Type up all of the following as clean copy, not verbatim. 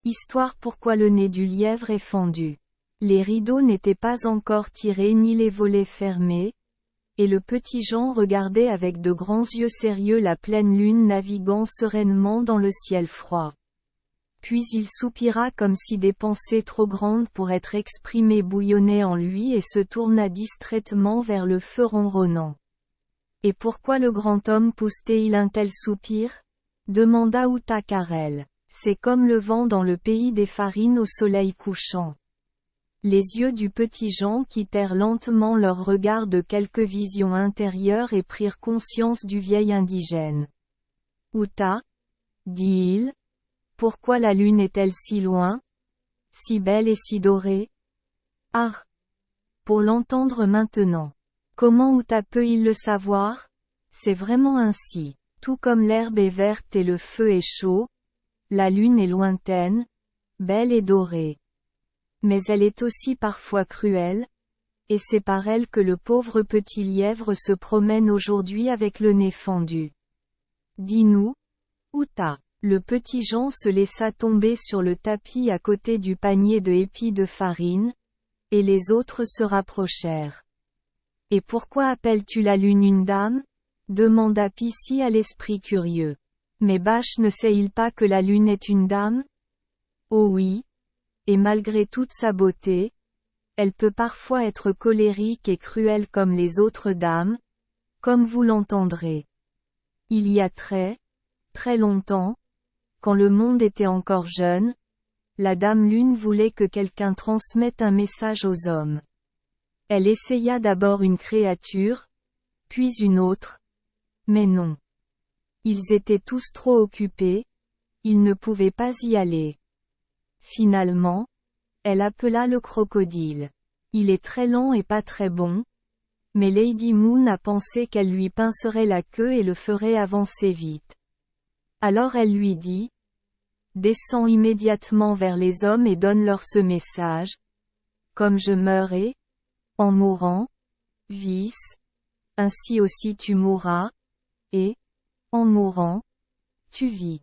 Histoire pourquoi le nez du lièvre est fendu. Les rideaux n'étaient pas encore tirés ni les volets fermés, et le petit Jean regardait avec de grands yeux sérieux la pleine lune naviguant sereinement dans le ciel froid. Puis il soupira comme si des pensées trop grandes pour être exprimées bouillonnaient en lui et se tourna distraitement vers le feu ronronnant. Et pourquoi le grand homme poussait-il un tel soupir? Demanda Outakarel. C'est comme le vent dans le pays des farines au soleil couchant. Les yeux du petit Jean quittèrent lentement leur regard de quelque vision intérieure et prirent conscience du vieil indigène. Outa, dit-il, pourquoi la lune est-elle si loin, si belle et si dorée? Ah! Pour l'entendre maintenant. Comment Outa peut-il le savoir? C'est vraiment ainsi. Tout comme l'herbe est verte et le feu est chaud, la lune est lointaine, belle et dorée. Mais elle est aussi parfois cruelle, et c'est par elle que le pauvre petit lièvre se promène aujourd'hui avec le nez fendu. Dis-nous, Outa. Le petit Jean se laissa tomber sur le tapis à côté du panier de épis de farine, et les autres se rapprochèrent. Et pourquoi appelles-tu la lune une dame? Demanda Pissy à l'esprit curieux. Mais Bâche ne sait-il pas que la lune est une dame? Oh oui. Et malgré toute sa beauté, elle peut parfois être colérique et cruelle comme les autres dames, comme vous l'entendrez. Il y a très longtemps, quand le monde était encore jeune, la dame lune voulait que quelqu'un transmette un message aux hommes. Elle essaya d'abord une créature, puis une autre, mais non. Ils étaient tous trop occupés, ils ne pouvaient pas y aller. Finalement, elle appela le crocodile. Il est très lent et pas très bon, mais Lady Moon a pensé qu'elle lui pincerait la queue et le ferait avancer vite. Alors elle lui dit, descends immédiatement vers les hommes et donne-leur ce message. Comme je meurais, en mourant, vis, ainsi aussi tu mourras, et, en mourant, tu vis.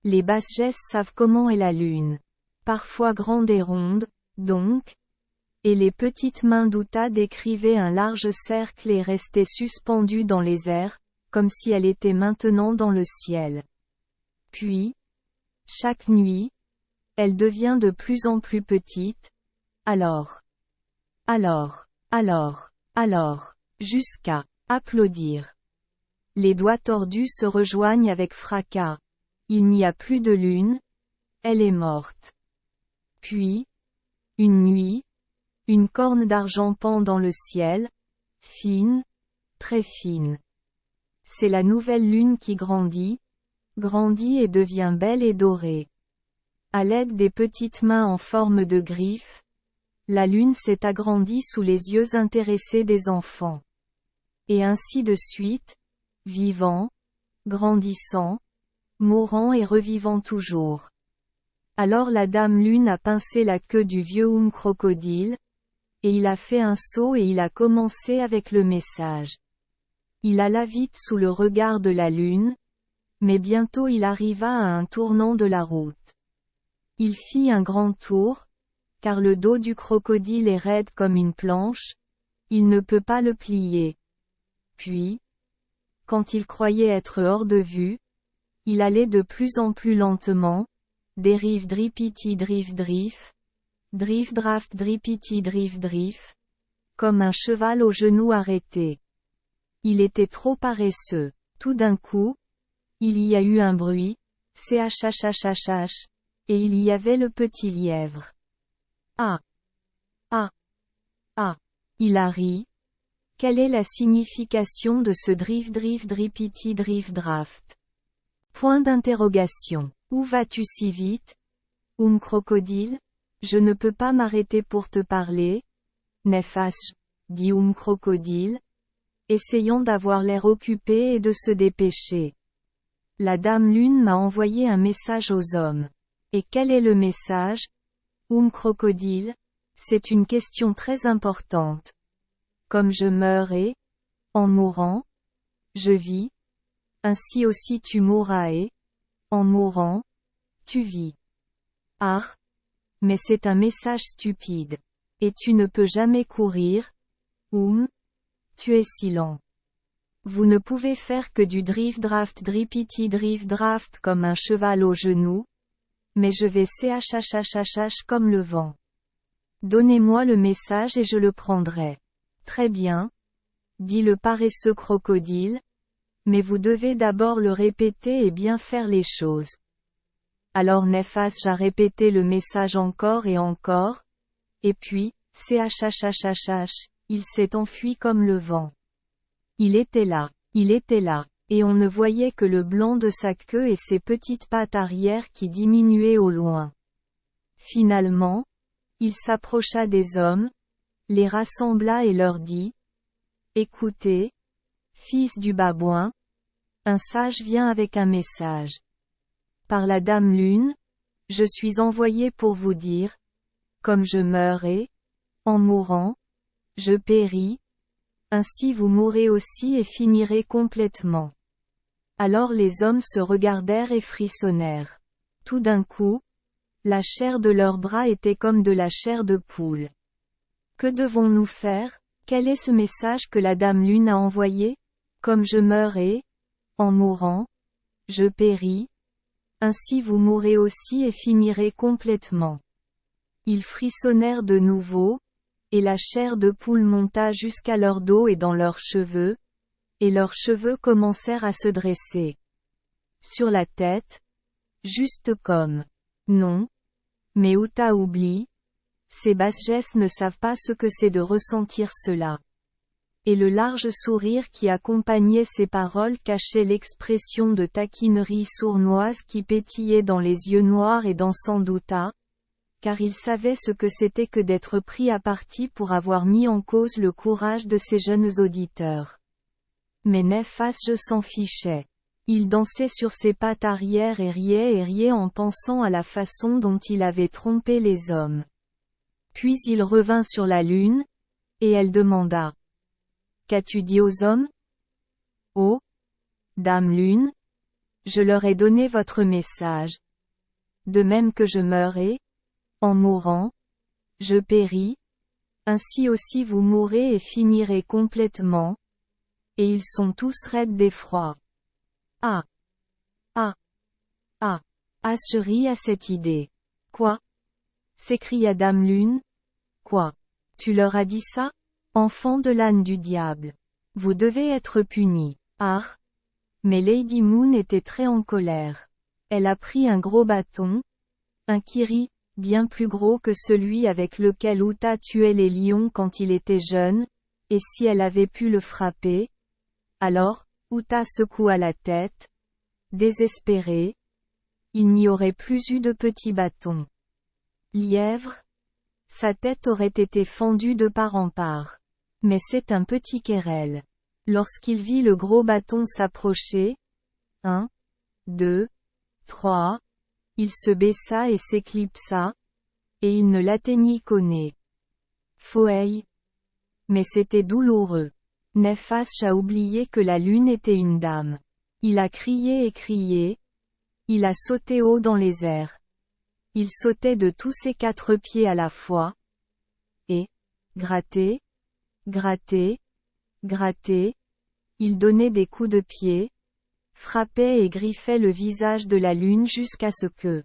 Les Basses savent comment est la lune. Parfois grande et ronde, donc, et les petites mains d'Outa décrivaient un large cercle et restaient suspendues dans les airs, comme si elle était maintenant dans le ciel. Puis, chaque nuit, elle devient de plus en plus petite, alors, jusqu'à applaudir. Les doigts tordus se rejoignent avec fracas. Il n'y a plus de lune, elle est morte. Puis, une nuit, une corne d'argent pend dans le ciel, fine, très fine. C'est la nouvelle lune qui grandit et devient belle et dorée. À l'aide des petites mains en forme de griffes, la lune s'est agrandie sous les yeux intéressés des enfants. Et ainsi de suite, vivant, grandissant, mourant et revivant toujours. Alors la dame lune a pincé la queue du vieux crocodile, et il a fait un saut et il a commencé avec le message. Il alla vite sous le regard de la lune, mais bientôt il arriva à un tournant de la route. Il fit un grand tour, car le dos du crocodile est raide comme une planche, il ne peut pas le plier. Puis, quand il croyait être hors de vue, il allait de plus en plus lentement, dérive dripiti drif drif, drif draft dripiti drif drif, comme un cheval aux genoux arrêtés. Il était trop paresseux. Tout d'un coup, il y a eu un bruit, chachachachach, et il y avait le petit lièvre. Ah! Ah! Ah! Il a ri. Quelle est la signification de ce drif drif dripiti drif draft? Point d'interrogation. Où vas-tu si vite? Crocodile? Je ne peux pas m'arrêter pour te parler. Nefas, dit crocodile, essayant d'avoir l'air occupé et de se dépêcher. La dame lune m'a envoyé un message aux hommes. Et quel est le message? Crocodile, c'est une question très importante. Comme je meurais, en mourant, je vis, ainsi aussi tu mourras et, en mourant, tu vis. Ah. Mais c'est un message stupide. Et tu ne peux jamais courir. Tu es si lent. Vous ne pouvez faire que du drift draft dripity drift draft comme un cheval au genou. Mais je vais chachachachach comme le vent. Donnez-moi le message et je le prendrai. Très bien, dit le paresseux crocodile. Mais vous devez d'abord le répéter et bien faire les choses. Alors Néphas a répété le message encore et encore. Et puis, chachachachach, il s'est enfui comme le vent. Il était là, et on ne voyait que le blanc de sa queue et ses petites pattes arrière qui diminuaient au loin. Finalement, il s'approcha des hommes, les rassembla et leur dit: Écoutez, fils du babouin, un sage vient avec un message. Par la dame Lune, je suis envoyé pour vous dire: comme je meurs et, en mourant, je péris, ainsi vous mourrez aussi et finirez complètement. Alors les hommes se regardèrent et frissonnèrent. Tout d'un coup, la chair de leurs bras était comme de la chair de poule. Que devons-nous faire? Quel est ce message que la dame Lune a envoyé? Comme je meurs et, en mourant, je péris, ainsi vous mourrez aussi et finirez complètement. Ils frissonnèrent de nouveau, et la chair de poule monta jusqu'à leur dos et dans leurs cheveux, et leurs cheveux commencèrent à se dresser. Sur la tête, juste comme. Non. Mais Uta oublie. Ces Basges ne savent pas ce que c'est de ressentir cela. Et le large sourire qui accompagnait ces paroles cachait l'expression de taquinerie sournoise qui pétillait dans les yeux noirs et dansant d'Uta, car il savait ce que c'était que d'être pris à partie pour avoir mis en cause le courage de ses jeunes auditeurs. Mais Néphas s'en fichait. Il dansait sur ses pattes arrière et riait en pensant à la façon dont il avait trompé les hommes. Puis il revint sur la lune, et elle demanda: Qu'as-tu dit aux hommes? Oh, dame Lune, je leur ai donné votre message. De même que je meurais, en mourant, je péris, ainsi aussi vous mourrez et finirez complètement. Et ils sont tous raides d'effroi. Ah! Ah! Ah! Je ris à cette idée. Quoi? S'écria dame Lune. Quoi? Tu leur as dit ça? Enfants de l'âne du diable. Vous devez être punis. Ah! Mais Lady Moon était très en colère. Elle a pris un gros bâton, un kiri, bien plus gros que celui avec lequel Uta tuait les lions quand il était jeune, et si elle avait pu le frapper. Alors, Uta secoua la tête. Désespéré. Il n'y aurait plus eu de petit bâton. Lièvre. Sa tête aurait été fendue de part en part. Mais c'est un petit querelle. Lorsqu'il vit le gros bâton s'approcher, 1, 2, 3, il se baissa et s'éclipsa, et il ne l'atteignit qu'au nez. Foeil. Mais c'était douloureux. Néphas a oublié que la lune était une dame. Il a crié et crié. Il a sauté haut dans les airs. Il sautait de tous ses 4 pieds à la fois. Et, gratté, gratté, gratté, il donnait des coups de pied, frappait et griffait le visage de la lune jusqu'à ce que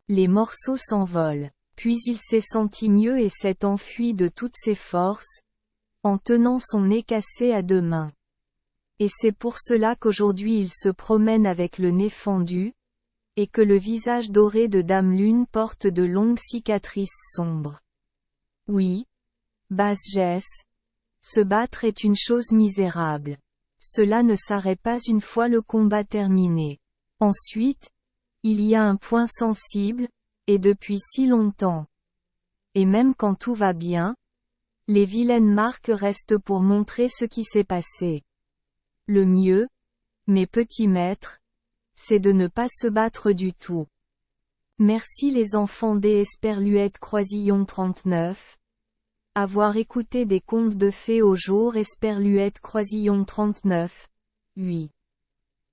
les morceaux s'envolent. Puis il s'est senti mieux et s'est enfui de toutes ses forces, en tenant son nez cassé à 2 mains. Et c'est pour cela qu'aujourd'hui il se promène avec le nez fendu, et que le visage doré de Dame Lune porte de longues cicatrices sombres. Oui. Basges. Se battre est une chose misérable. Cela ne s'arrête pas une fois le combat terminé. Ensuite, il y a un point sensible, et depuis si longtemps. Et même quand tout va bien, les vilaines marques restent pour montrer ce qui s'est passé. Le mieux, mes petits maîtres, c'est de ne pas se battre du tout. Merci les enfants des Esperluette Croisillon 39. Avoir écouté des contes de fées au jour Esperluette Croisillon 39. 8.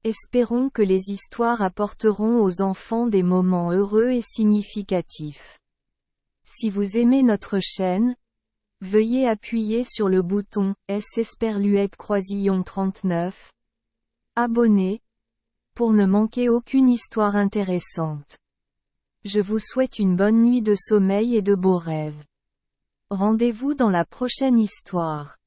Espérons que les histoires apporteront aux enfants des moments heureux et significatifs. Si vous aimez notre chaîne, veuillez appuyer sur le bouton S Esperluette Croisillon 39. Abonner, pour ne manquer aucune histoire intéressante. Je vous souhaite une bonne nuit de sommeil et de beaux rêves. Rendez-vous dans la prochaine histoire.